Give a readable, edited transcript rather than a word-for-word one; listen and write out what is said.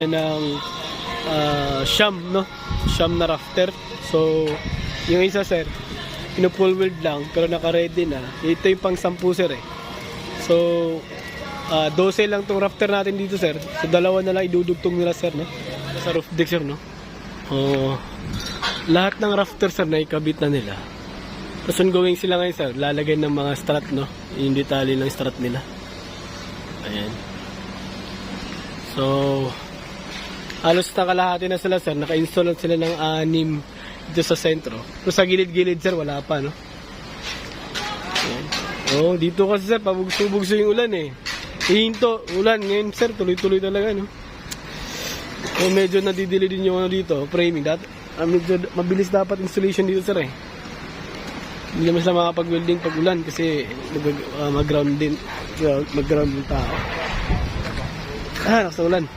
ng sham, no? Sham na rafter. So, yung isa sir, pino-full weld lang pero naka-ready na. Ito yung pang 10 sir eh. So, 12 lang tong rafter natin dito sir. So, dalawa na lang idudugtong nila sir, no? Sa roof deck sir, no? Lahat ng rafter sir na ikabit na nila. Tapos ongoing sila ngayon sir, lalagay ng mga strut, no? Yung detalye ng strut nila. Ayan. So, halos nakalahati na sila sir. Naka-install sila ng 6 dito sa sentro. Pero sa gilid-gilid sir, wala pa, no? Ayan. Oh, dito kasi sir, pabugso-bugso yung ulan eh. Hihinto, ulan. Ngayon sir, tuloy-tuloy talaga, no? So, medyo nadidili din yung ano dito, framing. Medyo mabilis dapat installation dito sir eh. Hindi naman sila makapag-welding pag ulan kasi mag-ground din. Mag-ground yung tao. Nakasa ulan.